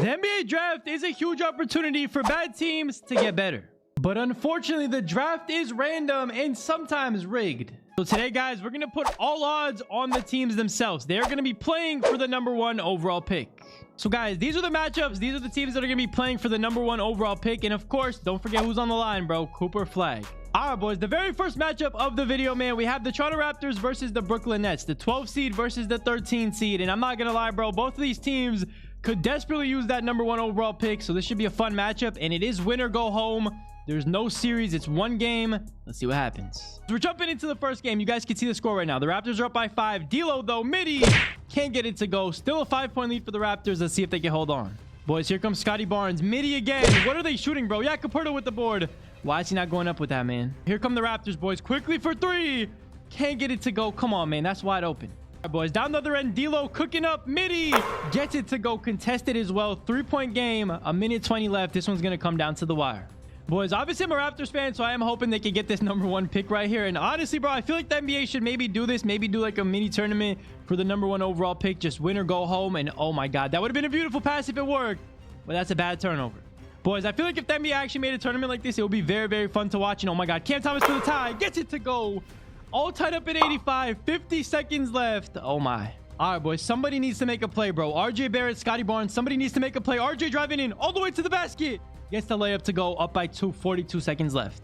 The NBA draft is a huge opportunity for bad teams to get better. But unfortunately, the draft is random and sometimes rigged. So today, guys, we're going to put all odds on the teams themselves. They're going to be playing for the #1 overall pick. So, guys, these are the matchups. These are the teams that are going to be playing for the #1 overall pick. And, of course, don't forget who's on the line, bro. Cooper Flagg. All right, boys. The very first matchup of the video, man, we have the Toronto Raptors versus the Brooklyn Nets. The 12 seed versus the 13 seed. And I'm not going to lie, bro. Both of these teams could desperately use that #1 overall pick. So this should be a fun matchup. And it is win or go home. There's no series. It's one game. Let's see what happens. We're jumping into the first game. You guys can see the score right now. The Raptors are up by 5. D'Lo, though, midi can't get it to go. Still a 5-point lead for the Raptors. Let's see if they can hold on. Boys, here comes Scotty Barnes. Midi again. What are they shooting, bro? Yeah, Caperto with the board. Why is he not going up with that, man? Here come the Raptors, boys. Quickly for 3. Can't get it to go. Come on, man. That's wide open. All right, boys. Down the other end, D'Lo cooking up. Midi gets it to go. Contested as well. 3-point game. A minute 20 left. This one's going to come down to the wire. Boys, obviously I'm a Raptors fan, so I am hoping they can get this #1 pick right here. And honestly, bro, I feel like the NBA should maybe do this. Maybe do like a mini tournament for the #1 overall pick. Just win or go home. And oh my God, that would have been a beautiful pass if it worked. But that's a bad turnover. Boys, I feel like if the NBA actually made a tournament like this, it would be very, very fun to watch. And oh my God, Cam Thomas for the tie. Gets it to go. All tied up at 85. 50 seconds left. Oh my. All right, boys. Somebody needs to make a play, bro. RJ Barrett, Scotty Barnes. Somebody needs to make a play. RJ driving in all the way to the basket. Gets the layup to go. Up by 2. 42 seconds left.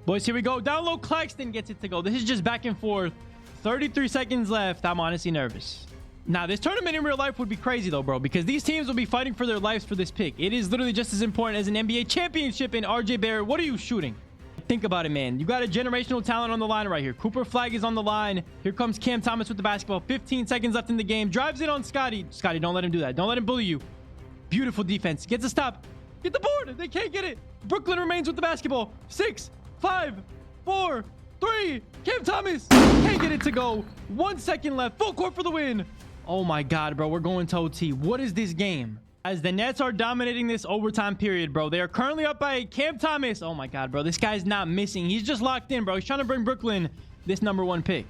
Boys, here we go. Down low, Claxton gets it to go. This is just back and forth. 33 seconds left. I'm honestly nervous. Now, this tournament in real life would be crazy, though, bro, because these teams will be fighting for their lives for this pick. It is literally just as important as an NBA championship. In RJ Barrett, what are you shooting? Think about it, man. You got a generational talent on the line right here. Cooper Flagg is on the line. Here comes Cam Thomas with the basketball. 15 seconds left in the game. Drives in on Scotty. Scotty, don't let him do that. Don't let him bully you. Beautiful defense. Gets a stop. Get the board. They can't get it. Brooklyn remains with the basketball. 6, 5, 4, 3. Cam Thomas can't get it to go. 1 second left. Full court for the win. Oh my God, bro. We're going to OT. What is this game? As the Nets are dominating this overtime period, bro. They are currently up by Cam Thomas. Oh my God, bro. This guy's not missing. He's just locked in, bro. He's trying to bring Brooklyn this #1 pick.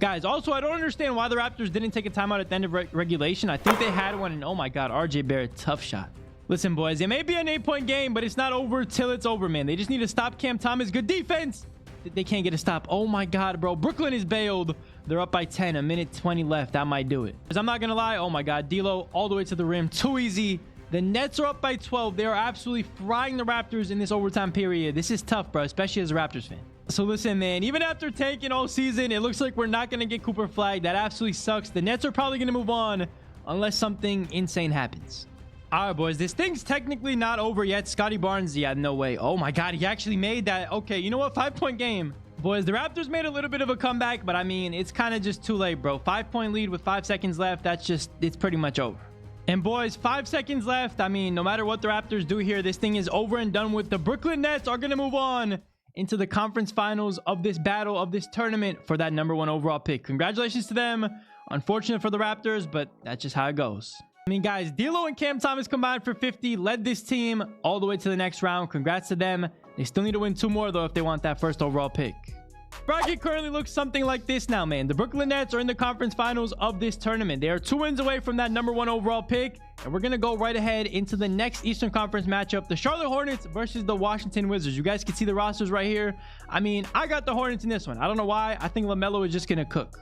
Guys, also, I don't understand why the Raptors didn't take a timeout at the end of regulation. I think they had one. And oh my God, RJ Barrett, tough shot. Listen, boys, it may be an 8-point game, but it's not over till it's over, man. They just need to stop Cam Thomas. Good defense. They can't get a stop. Oh my God, bro. Brooklyn is bailed. They're up by 10. A minute 20 left. That might do it. Because I'm not going to lie. Oh my God. D'Lo all the way to the rim. Too easy. The Nets are up by 12. They are absolutely frying the Raptors in this overtime period. This is tough, bro, especially as a Raptors fan. So listen, man, even after tanking all season, it looks like we're not going to get Cooper Flagg. That absolutely sucks. The Nets are probably going to move on unless something insane happens. All right, boys, this thing's technically not over yet. Scotty Barnes, yeah, no way. Oh my God, he actually made that. Okay, you know what? 5-point game. Boys, the Raptors made a little bit of a comeback, but I mean, it's kind of just too late, bro. 5-point lead with 5 seconds left. It's pretty much over. And boys, 5 seconds left. I mean, no matter what the Raptors do here, this thing is over and done with. The Brooklyn Nets are going to move on into the conference finals of this battle, of this tournament for that #1 overall pick. Congratulations to them. Unfortunate for the Raptors, but that's just how it goes. I mean, guys, D'Lo and Cam Thomas combined for 50, led this team all the way to the next round. Congrats to them. They still need to win 2 more, though, if they want that first overall pick. Bracket currently looks something like this now, man. The Brooklyn Nets are in the conference finals of this tournament. They are 2 wins away from that #1 overall pick. And we're going to go right ahead into the next Eastern Conference matchup. The Charlotte Hornets versus the Washington Wizards. You guys can see the rosters right here. I mean, I got the Hornets in this one. I don't know why. I think LaMelo is just going to cook.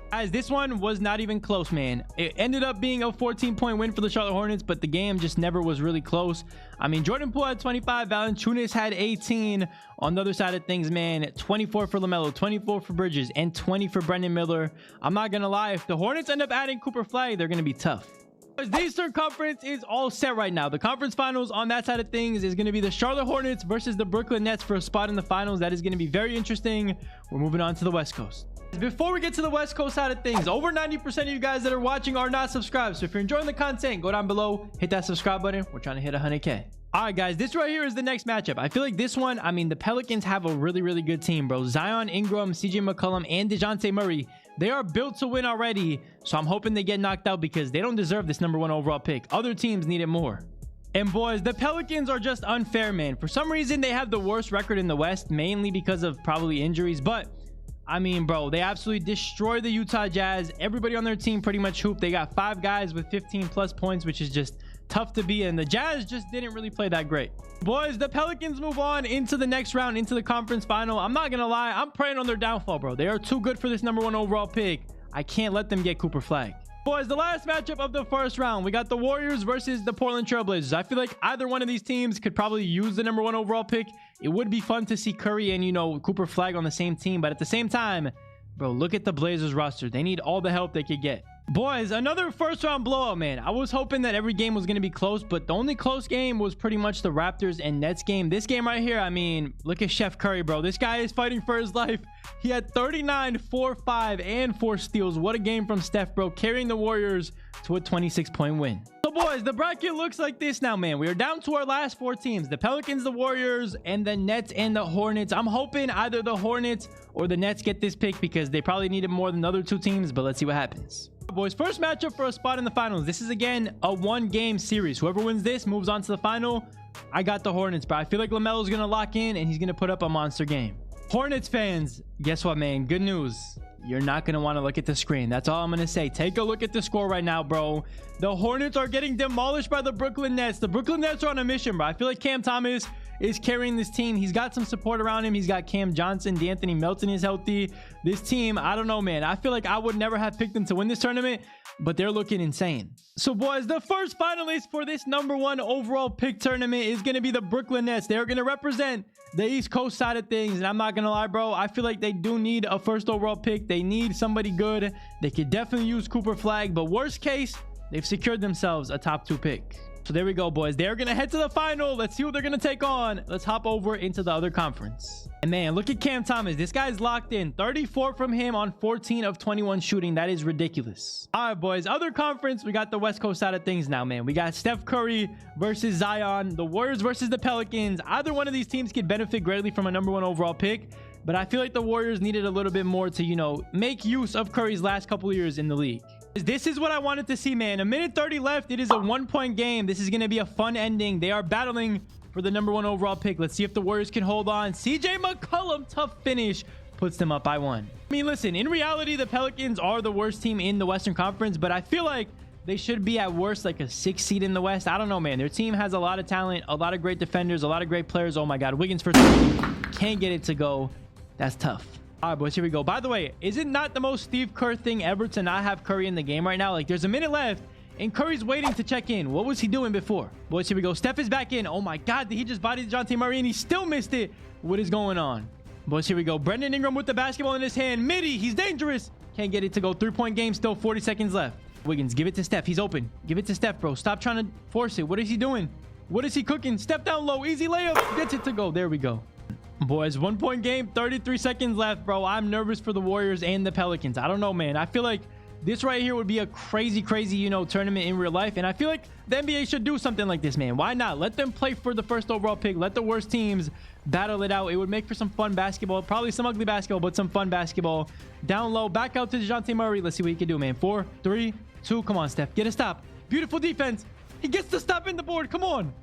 Guys, this one was not even close, man. It ended up being a 14-point win for the Charlotte Hornets, but the game just never was really close. I mean, Jordan Poole had 25, Valanciunas had 18. On the other side of things, man, 24 for LaMelo, 24 for Bridges, and 20 for Brendan Miller. I'm not gonna lie, if the Hornets end up adding Cooper Flagg, they're gonna be tough. The Eastern Conference is all set right now. The conference finals on that side of things is going to be the Charlotte Hornets versus the Brooklyn Nets for a spot in the finals. That is going to be very interesting. We're moving on to the West Coast. Before we get to the West Coast side of things, over 90% of you guys that are watching are not subscribed. So if you're enjoying the content, go down below, hit that subscribe button. We're trying to hit 100K. All right, guys, this right here is the next matchup. I feel like this one, I mean, the Pelicans have a really, really good team, bro. Zion, Ingram, CJ McCollum, and DeJounte Murray. They are built to win already. So I'm hoping they get knocked out because they don't deserve this #1 overall pick. Other teams need it more. And boys, the Pelicans are just unfair, man. For some reason, they have the worst record in the West, mainly because of probably injuries. But I mean, bro, they absolutely destroy the Utah Jazz. Everybody on their team pretty much hooped. They got 5 guys with 15+ points, which is just tough to beat, and the Jazz just didn't really play that great. Boys, the Pelicans move on into the next round, into the conference final. I'm not gonna lie, I'm praying on their downfall, bro. They are too good for this #1 overall pick. I can't let them get Cooper Flagg. Boys, the last matchup of the first round, we got the Warriors versus the Portland Trailblazers. I feel like either one of these teams could probably use the #1 overall pick. It would be fun to see Curry and, you know, Cooper Flagg on the same team, but at the same time, bro, look at the Blazers roster. They need all the help they could get. Boys, another first round blowout, man. I was hoping that every game was going to be close, but the only close game was pretty much the Raptors and Nets game. This game right here, I mean, look at Chef Curry, bro. This guy is fighting for his life. He had 39, 4, 5, and 4 steals. What a game from Steph, bro, carrying the Warriors to a 26-point win. So, boys, the bracket looks like this now, man. We are down to our last 4 teams: the Pelicans, the Warriors, and the Nets and the Hornets. I'm hoping either the Hornets or the Nets get this pick because they probably need it more than the other 2 teams, but let's see what happens. Boys, first matchup for a spot in the finals. This is again a 1-game series. Whoever wins this moves on to the final. I got the Hornets, but I feel like LaMelo's gonna lock in and he's gonna put up a monster game. Hornets fans, guess what, man? Good news. You're not gonna want to look at the screen. That's all I'm gonna say. Take a look at the score right now, bro. The Hornets are getting demolished by the Brooklyn Nets. The Brooklyn Nets are on a mission, bro. I feel like Cam Thomas is carrying this team. He's got some support around him. He's got Cam Johnson. D'Anthony Melton is healthy. This team, I don't know, man. I feel like I would never have picked them to win this tournament, but they're looking insane. So, boys, the first finalist for this #1 overall pick tournament is going to be the Brooklyn Nets. They're going to represent the East Coast side of things, and I'm not going to lie, bro. I feel like they do need a first overall pick. They need somebody good. They could definitely use Cooper Flagg, but worst case, they've secured themselves a top 2 pick. So there we go, boys. They're going to head to the final. Let's see what they're going to take on. Let's hop over into the other conference. And man, look at Cam Thomas. This guy's locked in. 34 from him on 14 of 21 shooting. That is ridiculous. All right, boys. Other conference, we got the West Coast side of things now, man. We got Steph Curry versus Zion. The Warriors versus the Pelicans. Either one of these teams could benefit greatly from a #1 overall pick, but I feel like the Warriors needed a little bit more to, you know, make use of Curry's last couple of years in the league. This is what I wanted to see, man. 1:30 left. It is a 1-point game. This is going to be a fun ending. They are battling for the #1 overall pick. Let's see if the Warriors can hold on. CJ McCollum, tough finish, puts them up by 1. I mean, listen, in reality, the Pelicans are the worst team in the Western Conference, but I feel like they should be at worst like a 6th seed in the West. I don't know, man. Their team has a lot of talent, a lot of great defenders, a lot of great players. Oh my God, Wiggins for 3. Can't get it to go. That's tough. All right, boys, here we go. By the way, is it not the most Steve Kerr thing ever to not have Curry in the game right now? Like, there's a minute left and Curry's waiting to check in. What was he doing before? Boys, here we go. Steph is back in. Oh my God, did he just body DeJounte Murray and he still missed it? What is going on? Boys, here we go. Brandon Ingram with the basketball in his hand. Midi, he's dangerous. Can't get it to go. 3-point game, still 40 seconds left. Wiggins, give it to Steph. He's open. Give it to Steph, bro. Stop trying to force it. What is he doing? What is he cooking? Step down low. Easy layup. Gets it to go. There we go. Boys, 1-point game, 33 seconds left, bro. I'm nervous for the Warriors and the Pelicans. I don't know, man. I feel like this right here would be a crazy, you know, tournament in real life. And I feel like the NBA should do something like this, man. Why not? Let them play for the first overall pick. Let the worst teams battle it out. It would make for some fun basketball. Probably some ugly basketball, but some fun basketball. Down low, back out to DeJounte Murray. Let's see what he can do, man. 4, 3, 2. Come on, Steph. Get a stop. Beautiful defense. He gets the stop in the board. Come on.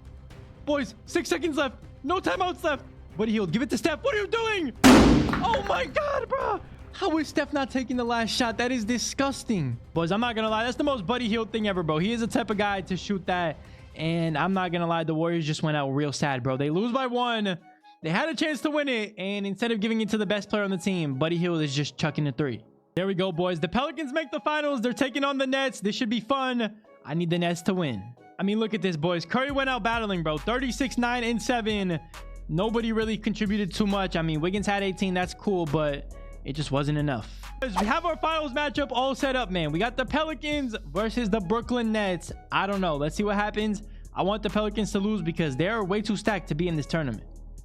Boys, 6 seconds left. No timeouts left. Buddy Hield, give it to Steph. What are you doing? Oh my God, bro. How is Steph not taking the last shot? That is disgusting. Boys, I'm not going to lie. That's the most Buddy Hield thing ever, bro. He is the type of guy to shoot that. And I'm not going to lie. The Warriors just went out real sad, bro. They lose by 1. They had a chance to win it. And instead of giving it to the best player on the team, Buddy Hield is just chucking a 3. There we go, boys. The Pelicans make the finals. They're taking on the Nets. This should be fun. I need the Nets to win. I mean, look at this, boys. Curry went out battling, bro. 36, 9, and 7. Nobody really contributed too much. I mean, Wiggins had 18. That's cool, but it just wasn't enough. We have our finals matchup all set up, man. We got the Pelicans versus the Brooklyn Nets. I don't know. Let's see what happens. I want the Pelicans to lose because they're way too stacked to be in this tournament.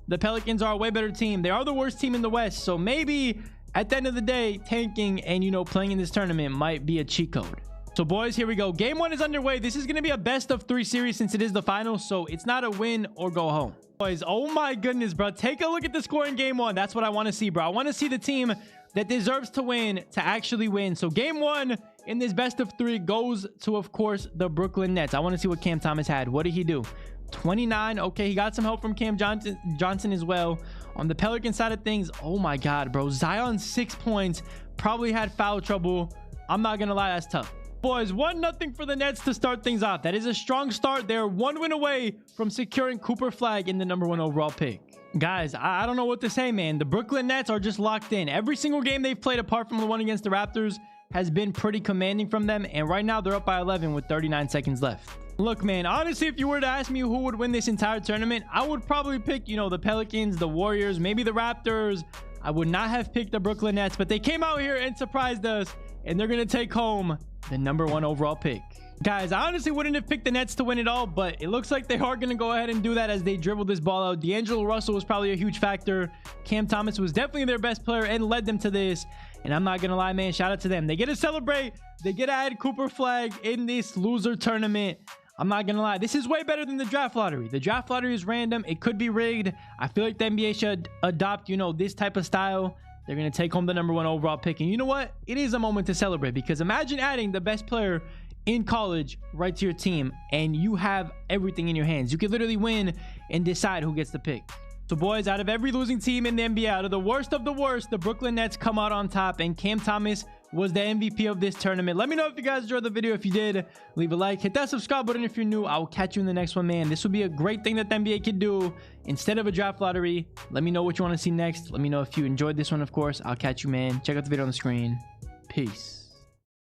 The Pelicans are a way better team. They are the worst team in the West. So maybe at the end of the day, tanking and, you know, playing in this tournament might be a cheat code. So, boys, here we go. Game 1 is underway. This is going to be a best of 3 series since it is the finals. So it's not a win or go home. Boys, oh my goodness, bro. Take a look at the score in game 1. That's what I want to see, bro. I want to see the team that deserves to win to actually win. So game 1 in this best of 3 goes to, of course, the Brooklyn Nets. I want to see what Cam Thomas had. What did he do? 29. Okay, he got some help from Cam Johnson as well. On the Pelican side of things, oh my God, bro. Zion 6 points. Probably had foul trouble. I'm not going to lie, that's tough. Boys, 1-0 for the Nets to start things off. That is a strong start. They're 1 win away from securing Cooper Flagg in the #1 overall pick. Guys, I don't know what to say, man. The Brooklyn Nets are just locked in. Every single game they've played apart from the one against the Raptors has been pretty commanding from them. And right now they're up by 11 with 39 seconds left. Look, man, honestly, if you were to ask me who would win this entire tournament, I would probably pick, the Pelicans, the Warriors, maybe the Raptors. I would not have picked the Brooklyn Nets, but they came out here and surprised us, and they're going to take home the #1 overall pick. Guys, I honestly wouldn't have picked the Nets to win it all, but it looks like they are going to go ahead and do that as they dribble this ball out. D'Angelo Russell was probably a huge factor. Cam Thomas was definitely their best player and led them to this. And I'm not going to lie, man, shout out to them. They get to celebrate. They get to add Cooper Flagg in this loser tournament. I'm not going to lie. This is way better than the draft lottery. The draft lottery is random. It could be rigged. I feel like the NBA should adopt, this type of style. They're going to take home the #1 overall pick. And you know what? It is a moment to celebrate, because imagine adding the best player in college right to your team, and you have everything in your hands. You could literally win and decide who gets the pick. So boys, out of every losing team in the NBA, out of the worst, the Brooklyn Nets come out on top, and Cam Thomas was the MVP of this tournament. Let me know if you guys enjoyed the video. If you did, leave a like, hit that subscribe button if you're new. I will catch you in the next one, man. This would be a great thing that the NBA could do instead of a draft lottery. Let me know what you want to see next. Let me know if you enjoyed this one, of course. I'll catch you, man. Check out the video on the screen. Peace.